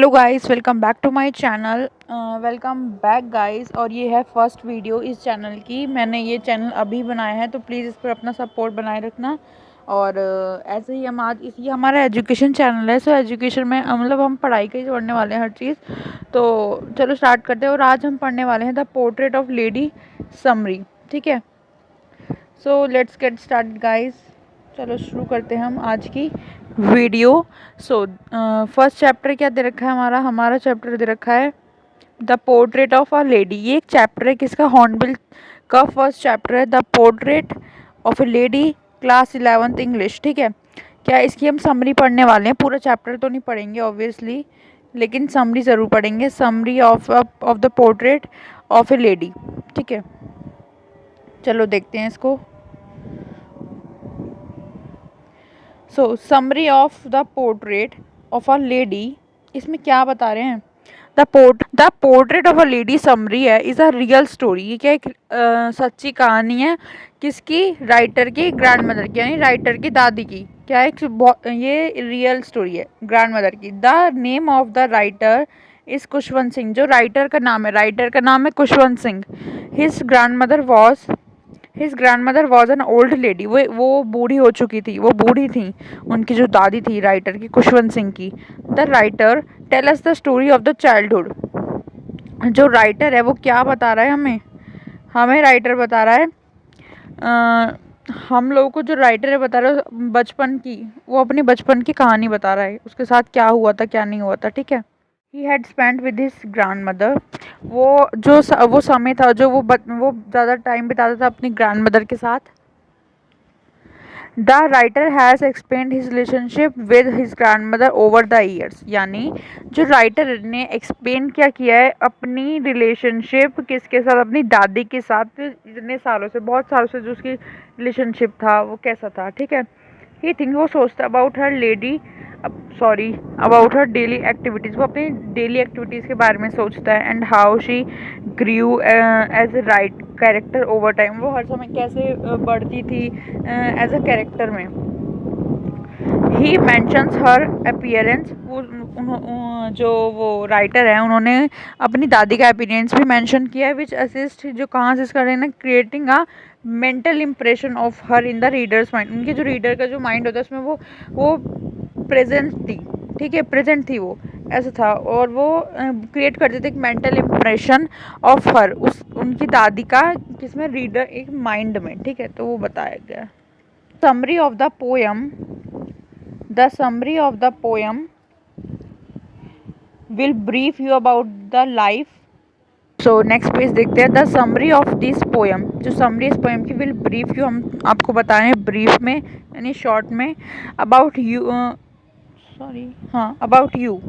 Hello guys, welcome back to my channel. Welcome back guys. और ये है first video इस चैनल की। मैंने ये चैनल अभी बनाया है, तो प्लीज़ इस पर अपना सपोर्ट बनाए रखना। और ऐसे ही हम आज ये हमारा एजुकेशन चैनल है। सो एजुकेशन में मतलब हम पढ़ाई का ही पढ़ने वाले हैं हर चीज़। तो चलो स्टार्ट करते हैं। और आज हम पढ़ने वाले हैं the portrait of lady summary. ठीक है, so let's get start guys. चलो शुरू करते हैं हम आज की वीडियो। सो फर्स्ट चैप्टर क्या दे रखा है हमारा चैप्टर दे रखा है the portrait of a lady. ये एक चैप्टर है किसका, हॉर्नबिल का फर्स्ट चैप्टर है the portrait of a lady, class 11th English. ठीक है, क्या इसकी हम समरी पढ़ने वाले हैं। पूरा चैप्टर तो नहीं पढ़ेंगे ऑब्वियसली, लेकिन समरी ज़रूर पढ़ेंगे। Summary of the portrait of A lady. ठीक है, चलो देखते हैं इसको। सो summary of the portrait of a lady, इसमें क्या बता रहे हैं। The portrait of a lady summary है इज़ अ रियल स्टोरी। ये क्या एक सच्ची कहानी है। किसकी, राइटर की ग्रैंड मदर की, यानी राइटर की दादी की। क्या है, ये रियल स्टोरी है ग्रैंड मदर की। The name of the writer is Khushwant Singh. जो राइटर का नाम है Khushwant Singh. His grandmother was an old lady. वो बूढ़ी हो चुकी थी, वो बूढ़ी थी। उनकी जो दादी थी राइटर की, खुशवंत सिंह की। The writer tell us the story of the childhood. जो राइटर है वो क्या बता रहा है हमें राइटर बता रहा है, हम लोगों को जो राइटर है बता रहा है बचपन की, वो अपनी बचपन की कहानी बता रहा है, उसके साथ क्या हुआ था क्या नहीं हुआ था। ठीक है, he had spend with his grand mother. वो समय था जो वो ज़्यादा टाइम बिताता था अपनी ग्रैंड मदर के साथ। The writer has explained his relationship with his grand mother over the years. यानी जो राइटर ने एक्सप्लेन क्या किया है अपनी रिलेशनशिप किसके साथ, अपनी दादी के साथ। इतने सालों से, बहुत सालों से जो उसकी रिलेशनशिप था वो कैसा था। ठीक है, ही थिंक, वो सोचता अबाउट हर डेली एक्टिविटीज़। वो अपनी डेली एक्टिविटीज़ के बारे में सोचता है। And how she grieve as a right character over time. वो हर समय कैसे बढ़ती थी एज अ कैरेक्टर में। He mentions her appearance. जो वो राइटर है उन्होंने अपनी दादी का अपीयरेंस भी मेंशन किया है, विच असिस्ट, जो कहाँ असिस्ट कर रहे हैं, creating a mental impression of her in the readers mind. उनके जो रीडर का जो माइंड होता है उसमें वो प्रेजेंट थी। ठीक है, प्रेजेंट थी, वो ऐसा था। और वो क्रिएट करते थे एक मेंटल इम्प्रेशन ऑफ हर, उनकी दादी का, किसमें, रीडर, एक माइंड में। ठीक है, तो वो बताया गया। Summary of the poem will brief you about the life. So next page देखते हैं। The summary of this poem, जो समरी इस पोएम की, विल ब्रीफ यू, हम आपको बता रहे हैं ब्रीफ में यानी शॉर्ट में। About you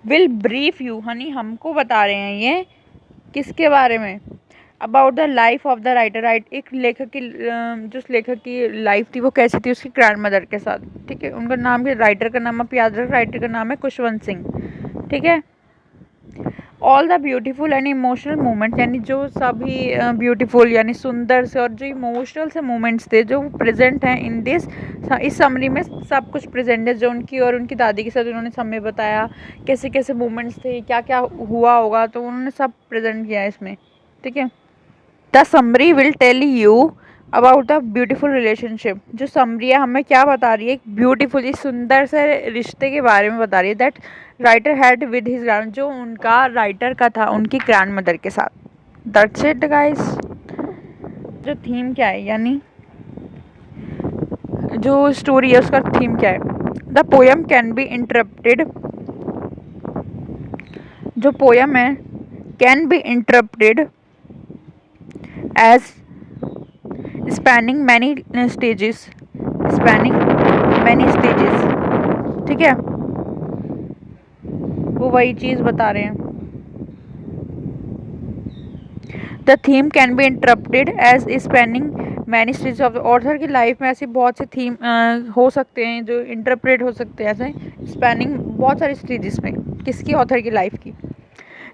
will brief you, Honey हमको बता रहे हैं ये किसके बारे में, about the life of the writer. एक लेखक की, जो लेखक की लाइफ थी वो कैसी थी उसकी ग्रैंड मदर के साथ। ठीक है, उनका नाम, राइटर का नाम आप याद रख, राइटर का नाम है खुशवंत सिंह। ठीक है, all the beautiful and emotional moments, यानी जो सभी ब्यूटीफुल यानी सुंदर से और जो इमोशनल से मोमेंट्स थे जो प्रेजेंट हैं इन दिस, इस समरी में सब कुछ प्रेजेंट है। जो उनकी और उनकी दादी के साथ उन्होंने समय बताया, कैसे कैसे मोमेंट्स थे, क्या क्या हुआ होगा, तो उन्होंने सब प्रेजेंट किया है इसमें। ठीक है, the summary will tell you about the beautiful relationship. जो समरी है हमें क्या बता रही है, एक ब्यूटीफुल, इस सुंदर से रिश्ते के बारे में बता रही है। That writer had with his grand, जो उनका राइटर का था उनकी ग्रैंड मदर के साथ। That's it guys. जो थीम क्या है, यानी जो स्टोरी है उसका थीम क्या है। The poem can be interpreted, जो पोएम है can be interpreted as spanning many stages. ठीक है, वो वही चीज़ बता रहे हैं। The theme can be interpreted as spanning many stages of the author की लाइफ में। ऐसी बहुत से थीम हो सकते हैं जो इंटरप्रेट हो सकते हैं ऐसे स्पैनिंग बहुत सारी स्टेजेस में, किसकी, ऑथर की लाइफ की।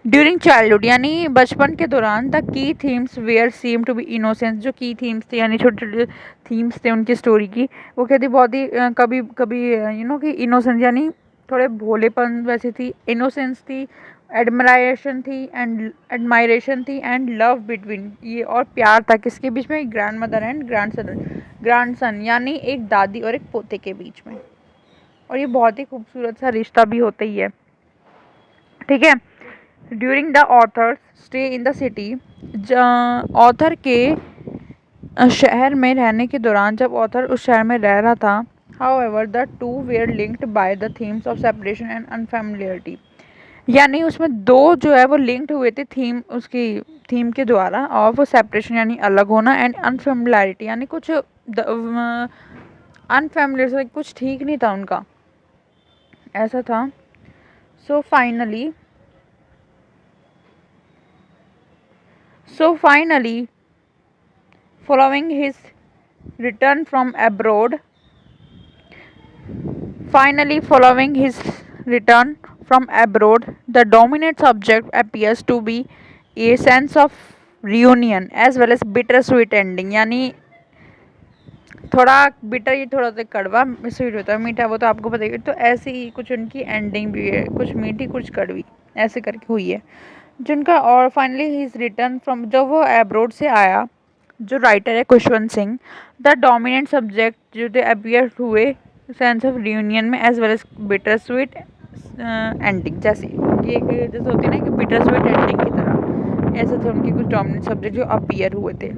ड्यूरिंग चाइल्डहुड, यानी बचपन के दौरान। The key themes were seem to be innocence, जो की थीम्स थे यानी छोटे छोटे थीम्स थे उनकी स्टोरी की, वो कहती बहुत ही कभी कभी कि इनोसेंस यानी थोड़े भोलेपन वैसी थी, इनोसेंस थी, एडमायरेशन थी एंड लव बिटवीन, ये और प्यार था किसके बीच में, ग्रैंड मदर एंड ग्रैंडसन यानी एक दादी और एक पोते के बीच में। और ये बहुत ही खूबसूरत सा रिश्ता भी होता ही है, ठीक है। During the author stay in the city, author के शहर में रहने के दौरान, जब ऑथर उस शहर में रह रहा था, however the two were linked by the themes of separation and unfamiliarity, यानी उसमें दो जो है वो लिंक्ड हुए थे उसकी थीम के द्वारा, और वो सेपरेशन यानी अलग होना एंड अनफैमिलियरिटी यानी कुछ अनफैमिलियर से कुछ ठीक नहीं था उनका, ऐसा था। So finally following his return from abroad the dominant subject appears to be a sense of reunion as well as bittersweet ending, यानी थोड़ा बिटर, ये थोड़ा सा कड़वा, स्वीट होता है, मीठा वो तो आपको पता ही। तो ऐसी ही कुछ उनकी एंडिंग भी है, कुछ मीठी कुछ कड़वी ऐसे करके हुई है जिनका। और finally he is return from, जब वो एब्रोड से आया, जो राइटर है Khushwant Singh, the dominant subject जो दे अपियर हुए सेंस ऑफ रियूनियन में as well as bitter sweet ending, जैसे ये जैसे होती है ना कि बिटर स्वीट एंडिंग की तरह, ऐसे थे उनके कुछ डोमिनेंट सब्जेक्ट जो अपियर हुए थे।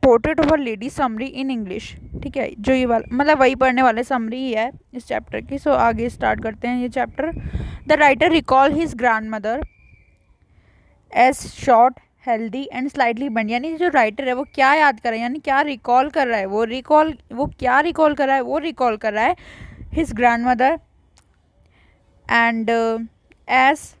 Portrait of a lady summary in English, ठीक है, जो ये वाला मतलब वही पढ़ने वाले समरी ही है इस चैप्टर की। सो आगे स्टार्ट करते हैं ये चैप्टर। The writer recall his grandmother as short healthy and slightly bent, यानी जो राइटर है वो क्या याद कर रहा है, यानी क्या रिकॉल कर रहा है, वो क्या रिकॉल कर रहा है, वो रिकॉल कर रहा है his grandmother and as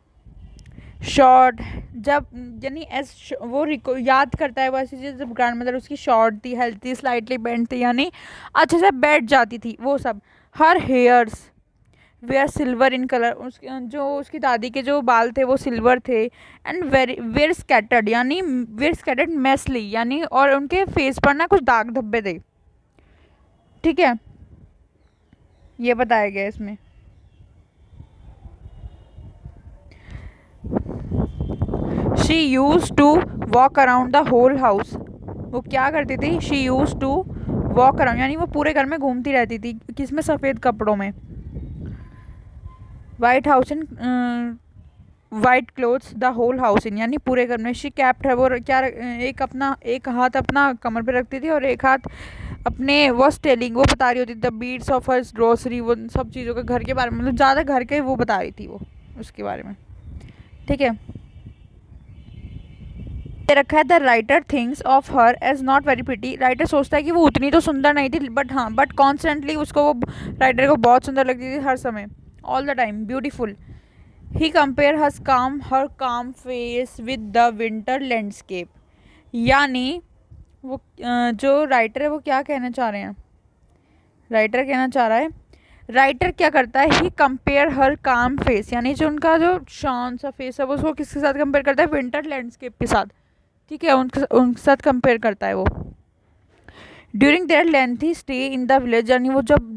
short, जब यानी एज वो याद करता है वो ऐसी चीज़ जब ग्रैंड मदर उसकी शॉर्ट थी, हेल्थी, स्लाइटली बेंड थी, यानी अच्छे से बैठ जाती थी वो सब। Her hairs were silver in colour, जो उसकी दादी के जो बाल थे वो सिल्वर थे, एंड वेयर स्कैटर्ड यानी वेयर स्कैटर्ड मेसली, यानी और उनके फेस पर ना कुछ दाग धब्बे थे, ठीक है, ये बताया गया इसमें। She use to walk around the whole house, वो क्या करती थी, she use to walk around यानी वो पूरे घर में घूमती रहती थी, किसमें, सफ़ेद कपड़ों में, white house in white clothes the whole house in, यानी पूरे घर में। शी कैप्ट है वो क्या, एक हाथ अपना कमर पे रखती थी और एक हाथ अपने वॉज टेलिंग, वो बता रही होती थी the beads of her rosary, वो सब चीज़ों के घर के बारे में, मतलब ज़्यादा घर के वो बता रही थी वो उसके बारे में, ठीक है। रखा है the writer thinks of her as not very pretty, writer सोचता है कि वो उतनी तो सुंदर नहीं थी, बट कॉन्स्टेंटली उसको वो राइटर को बहुत सुंदर लगती थी हर समय, all the time beautiful. He compare her calm face with the winter landscape, यानी वो जो राइटर है वो क्या कहना चाह रहे हैं, राइटर क्या करता है, ही कंपेयर हर काम फेस, यानी जो उनका जो शांत सा फेस है वो उसको किसके साथ कंपेयर करता है, विंटर लैंडस्केप के साथ, ठीक है, उनके साथ कंपेयर करता है वो। During their lengthy stay in the village, यानी वो जब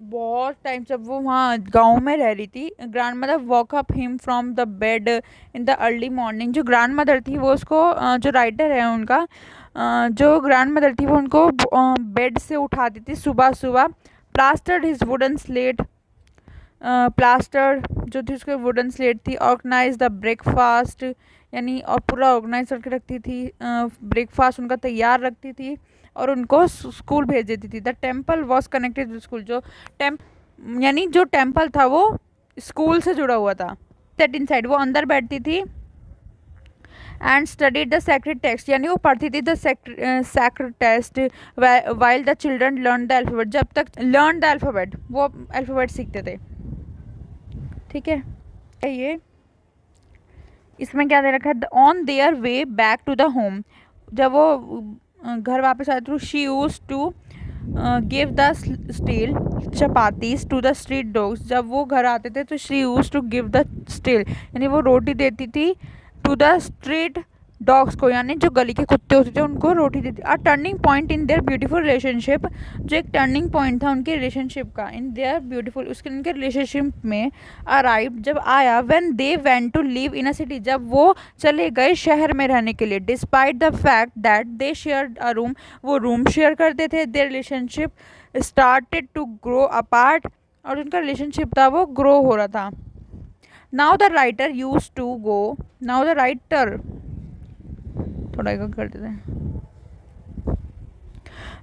बहुत टाइम जब वो वहाँ गांव में रह रही थी, grand mother walk up him from the bed in the early morning, जो ग्रैंड मदर थी वो उसको जो राइटर है उनका जो ग्रैंड मदर थी वो उनको बेड से उठाती थी सुबह सुबह। Plastered his wooden slate, plaster जो थी उसके वुडन स्लेट थी। ऑर्गेनाइज द ब्रेकफास्ट, यानी और पूरा ऑर्गेनाइज करके रखती थी, ब्रेकफास्ट उनका तैयार रखती थी और उनको स्कूल भेज देती थी। The temple was connected with school, जो यानी जो टेम्पल था वो स्कूल से जुड़ा हुआ था। सेट इनसाइड, वो अंदर बैठती थी। And studied the sacred text, यानी वो पढ़ती थी the sacred text while the children learn the alphabet, जब तक लर्न द अल्फ़ाबेट वो अल्फ़ाबेट सीखते थे, ठीक है। ये इसमें क्या दे रखा है, on their way back to the home, जब वो घर वापस आए तो she use to give the stale chapatis to the street dogs, जब वो घर आते थे तो she use to give the stale, यानी वो रोटी देती थी टू द स्ट्रीट डॉग्स को, यानी जो गली के कुत्ते होते थे उनको रोटी देती। A turning point in their beautiful relationship, जो एक टर्निंग पॉइंट था उनके रिलेशनशिप का, इन देयर ब्यूटीफुल, उसके उनके रिलेशनशिप में अराइव जब आया, when they went to live in a city, जब वो चले गए शहर में रहने के लिए, despite the fact that they share a room, वो रूम शेयर करते थे, their relationship started to grow apart, और उनका रिलेशनशिप था वो ग्रो हो रहा था। Now the writer use to go, now the writer, थोड़ा एक कर देते हैं।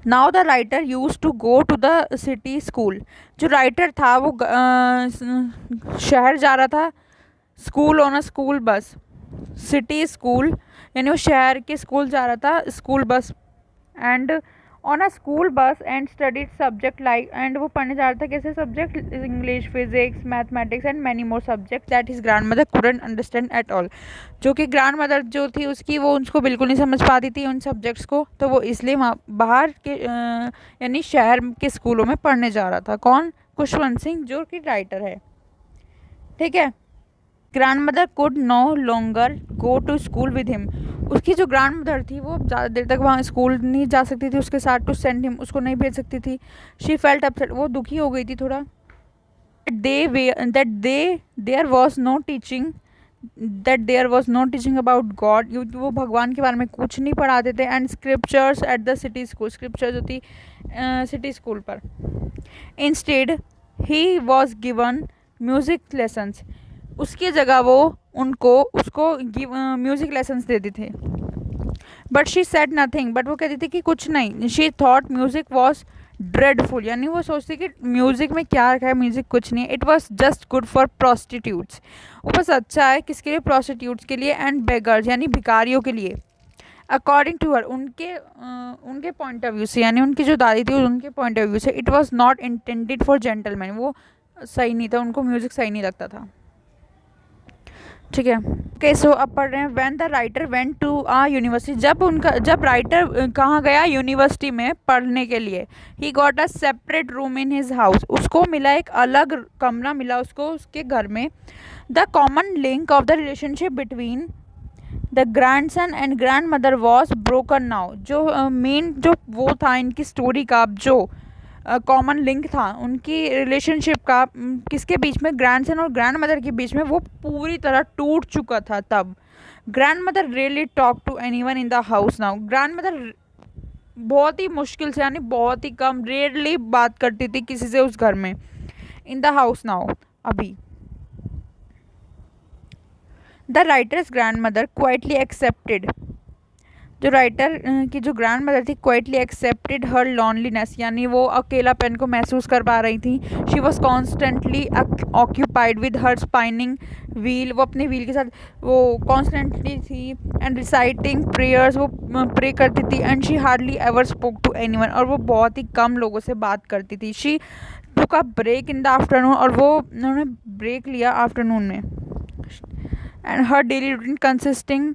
Now the writer use to go to the city school, जो राइटर था वो शहर जा रहा था, school on a school bus, city school, यानी वो शहर के स्कूल जा रहा था school bus, and on a school bus and studied subject like, and वो पढ़ने जा रहा था कैसे subject, English, physics, mathematics and many more subject that his grand mother couldn't understand at all, जो कि ग्रैंड मदर जो थी उसकी वो उसको बिल्कुल नहीं समझ पाती थी उन सब्जेक्ट्स को, तो वो इसलिए वहाँ बाहर के यानी शहर के स्कूलों में पढ़ने जा रहा था। कौन? खुशवंत सिंह, जो कि राइटर है। ठीक है। Grandmother could no longer go to school with him, उसकी जो ग्रैंड मदर थी वो ज़्यादा देर तक वहाँ स्कूल नहीं जा सकती थी उसके साथ, टू सेंड हिम, उसको नहीं भेज सकती थी। शी फेल्ट अपसेट, वो दुखी हो गई थी थोड़ा। There was no teaching, that there was no teaching about God, वो भगवान के बारे में कुछ नहीं पढ़ाते थे, and scriptures at the city school, scriptures होती सिटी स्कूल पर। Instead he was given music lessons, उसकी जगह वो उसको म्यूज़िक लेसन्स देते थे। But she said nothing, but वो कहती थी कि कुछ नहीं। She thought music was dreadful, यानी वो सोचती कि म्यूज़िक में क्या रखा है, म्यूज़िक कुछ नहीं है। It was just good for prostitutes, वो बस अच्छा है किसके लिए? प्रोस्टिट्यूट्स के लिए, एंड बेगर्स यानी भिखारियों के लिए। अकॉर्डिंग टू हर, उनके पॉइंट ऑफ व्यू से, यानी उनकी जो दादी थी उनके पॉइंट ऑफ व्यू से, it was not intended for gentleman, वो सही नहीं था, उनको म्यूज़िक सही नहीं लगता था। ठीक है। ओके, सो अब पढ़ रहे हैं। When the writer went to a university, जब राइटर कहाँ गया? यूनिवर्सिटी में पढ़ने के लिए। He got a separate room in his house, उसको मिला एक अलग कमरा मिला उसको उसके घर में। The common link of the relationship between the grand son and grandmother was broken now, जो मेन जो वो था इनकी स्टोरी का, जो कॉमन लिंक था उनकी रिलेशनशिप का किसके बीच में? ग्रैंडसन और ग्रैंड मदर के बीच में, वो पूरी तरह टूट चुका था तब। Grandmother really talk to anyone in the house now, grandmother बहुत ही मुश्किल से, यानी बहुत ही कम, रेयरली बात करती थी किसी से उस घर में। इन द हाउस नाउ, अभी। The writer's grandmother quietly accepted, जो राइटर की जो ग्रैंड मदर थी क्वाइटली एक्सेप्टेड हर लॉनलीनेस, यानी वो अकेलापन को महसूस कर पा रही थी। She was constantly occupied with her spinning wheel, वो अपने व्हील के साथ वो कॉन्स्टेंटली थी, एंड रिसाइटिंग प्रेयर्स, वो प्रे करती थी। And she hardly ever spoke to anyone, और वो बहुत ही कम लोगों से बात करती थी। She took a break in the afternoon, और वो उन्होंने ब्रेक लिया आफ्टरनून में। And her daily routine consisting,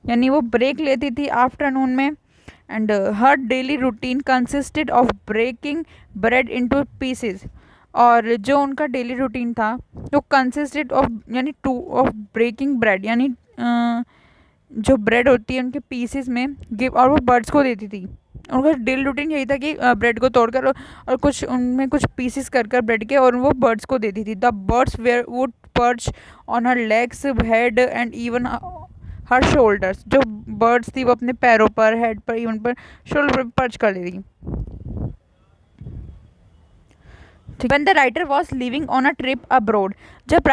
यानी वो ब्रेक लेती थी आफ्टरनून में। And her daily routine consisted of breaking bread into pieces, और जो उनका डेली रूटीन था वो कंसिस्टेड ऑफ, यानी ऑफ ब्रेकिंग ब्रेड, यानी जो ब्रेड होती है उनके पीसेस में गिव, और वो बर्ड्स को देती थी। उनका डेली रूटीन यही था कि ब्रेड को तोड़कर और कुछ उनमें कुछ पीसेस कर ब्रेड के, और वो बर्ड्स को देती थी। The birds were would perch on her legs, head and even her shoulders, जो बर्ड्स थी वो अपने पैरों पर, हेड पर, इवन पर, शोल्डर पर पर्च कर देती। When the writer was leaving on a trip abroad, जब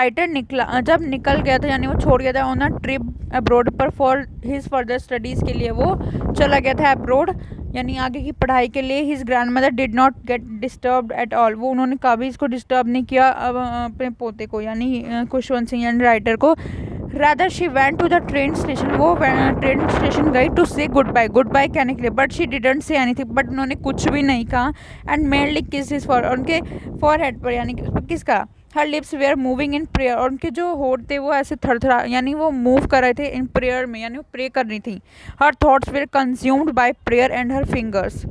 निकल गया था, यानी वो छोड़ गया था on a trip abroad पर for his further studies के लिए, वो चला गया था abroad, यानी आगे की पढ़ाई के लिए। His grandmother did not get disturbed at all, वो उन्होंने कभी इसको डिस्टर्ब नहीं किया अपने पोते को, यानी खुशवंत सिंह यानी राइटर को। Rather she went to the train station, वो ट्रेन स्टेशन गई टू से गुड बाय कहने के लिए। But she didn't say anything, but उन्होंने कुछ भी नहीं कहा। And mainly kiss his for, उनके फॉरहेड पर, यानी किसका? Her lips were moving in prayer, और उनके जो होठ थे वो ऐसे थरथरा, यानी वो मूव कर रहे थे इन प्रेयर में, यानी वो प्रे कर रही थी। Her thoughts were consumed by prayer and her fingers,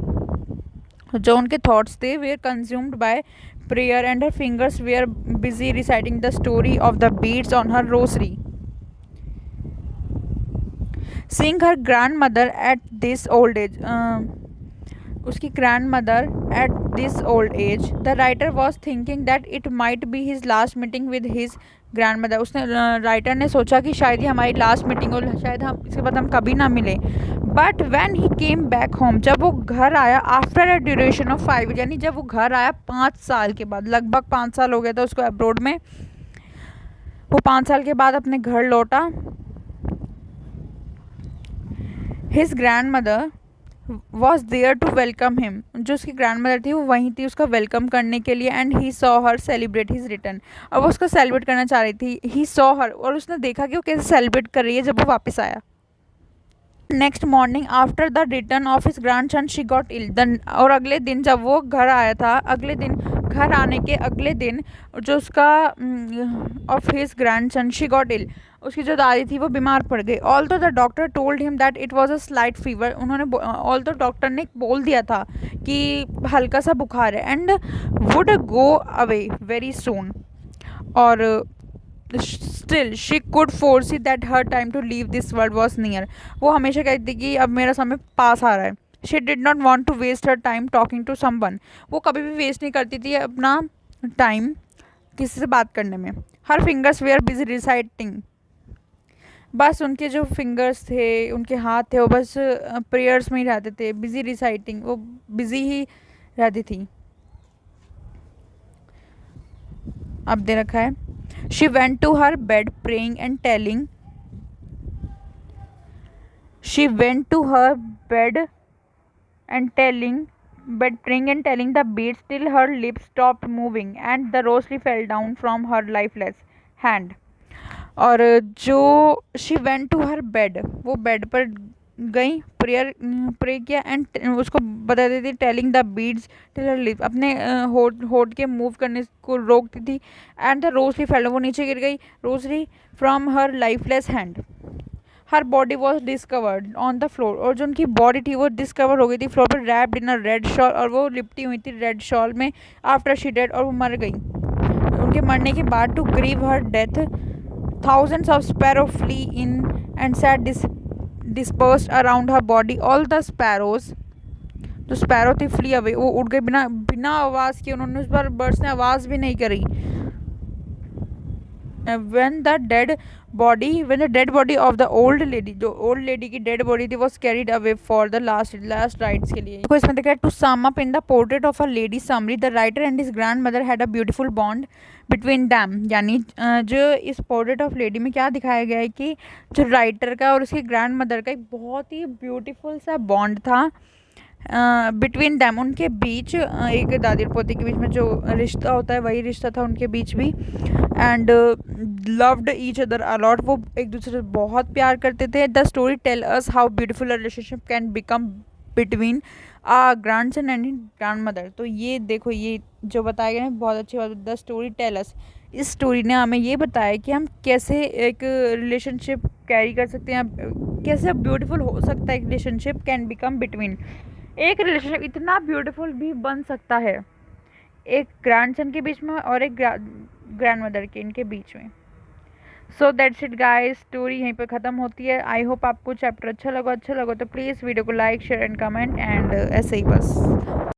जो उनके थॉट्स थे were consumed by prayer and her fingers were busy reciting the story of the beads on her rosary. Seeing her grandmother at this old age, उसकी grandmother at this old age, the writer was thinking that it might be his last meeting with his grandmother. उसने writer ने सोचा कि शायद ये हमारी last meeting हो, शायद हम इसके बाद हम कभी ना मिले. But when he came back home, जब वो घर आया आफ्टर अ ड्यूरेशन ऑफ 5 यानी जब वो घर आया 5 साल के बाद, लगभग 5 साल हो गया था उसको अब्रोड में, वो 5 साल के बाद अपने घर लौटा. His grandmother was there to welcome him, जो उसकी ग्रैंड मदर थी वो वहीं थी उसका वेलकम करने के लिए. And he saw her celebrate his return, और वो उसको सेलिब्रेट करना चाह रही थी. ही सॉ हर, और उसने देखा कि वो कैसे सेलिब्रेट कर रही है जब वो वापस आया. Next morning after the return of his grandson she got ill. और अगले दिन जब वो घर आया था, अगले दिन घर आने के अगले दिन जो उसका of his grandson she got ill, उसकी जो दादी थी वो बीमार पड़ गई. Although the doctor told him that it was a slight fever, उन्होंने ऑल तो डॉक्टर ने बोल दिया था कि हल्का सा बुखार है. And would go away very soon, और still she could foresee that her time to leave this world was near. वो हमेशा कहती थी कि अब मेरा समय पास आ रहा है. She did not want to waste her time talking to someone, वो कभी भी वेस्ट नहीं करती थी अपना टाइम किसी से बात करने में. Her fingers were busy reciting, बस उनके जो फिंगर्स थे, उनके हाथ थे, वो बस प्रेयर्स में ही रहते थे. बिजी रिसाइटिंग, वो बिजी ही रहती थी. अब दे रखा है she went to her bed praying and telling, she went to her bed and telling but praying and telling the beads till her lips stopped moving and the rosary fell down from her lifeless hand. और जो she went to her bed, वो bed पर गई, pray किया, and उसको बताती थी telling the beads till her lip, अपने होठ के मूव करने को रोकती थी. एंड द रोजरी फेल, वो नीचे गिर गई rosary from her lifeless hand. Her body was discovered on the floor, और जो उनकी बॉडी थी वो डिस्कवर हो गई थी फ्लोर पर, wrapped in a red shawl, और वो लिपटी हुई थी रेड शॉल में. आफ्टर शी डेड, और वो मर गई. उनके मरने के बाद to grieve her death thousands of sparrow flee in and sat dispersed around her body. All the sparrows, जो स्पैरो थी फ्ली अवे, वो उड़ गए बिना आवाज़ के. उन्होंने उस पर बर्ड्स ने आवाज़ भी नहीं करी. when the dead body of the old lady, जो old lady की dead body थी, was carried away for the last rites के लिए. इसमें देखा है to sum up in the portrait of a lady summary, the writer and his grandmother had a beautiful bond between them. यानी जो इस पोर्ट्रेट ऑफ लेडी में क्या दिखाया गया है कि जो राइटर का और उसकी ग्रैंड मदर का एक बहुत ही ब्यूटीफुल सा बॉन्ड था बिटवीन दैम, उनके बीच, एक दादी और पोती के बीच में जो रिश्ता होता है वही रिश्ता था उनके बीच भी. And loved each other a lot, वो एक दूसरे से बहुत प्यार करते थे. The story tell us how beautiful a relationship can become between a grandson and grandmother. तो ये देखो, ये जो बताया गया है बहुत अच्छी बात. द स्टोरी टेल अस, इस स्टोरी ने हमें ये बताया कि हम कैसे एक रिलेशनशिप कैरी कर सकते हैं, कैसे ब्यूटीफुल हो सकता है एक रिलेशनशिप कैन बिकम बिटवीन. एक रिलेशनशिप इतना ब्यूटीफुल भी बन सकता है एक ग्रैंडसन के बीच में और एक ग्रैंड मदर के, इनके बीच में. So that's it guys, story यहीं पर ख़त्म होती है. आई होप आपको चैप्टर अच्छा लगा तो प्लीज़ वीडियो को like share and comment, and ऐसे ही बस.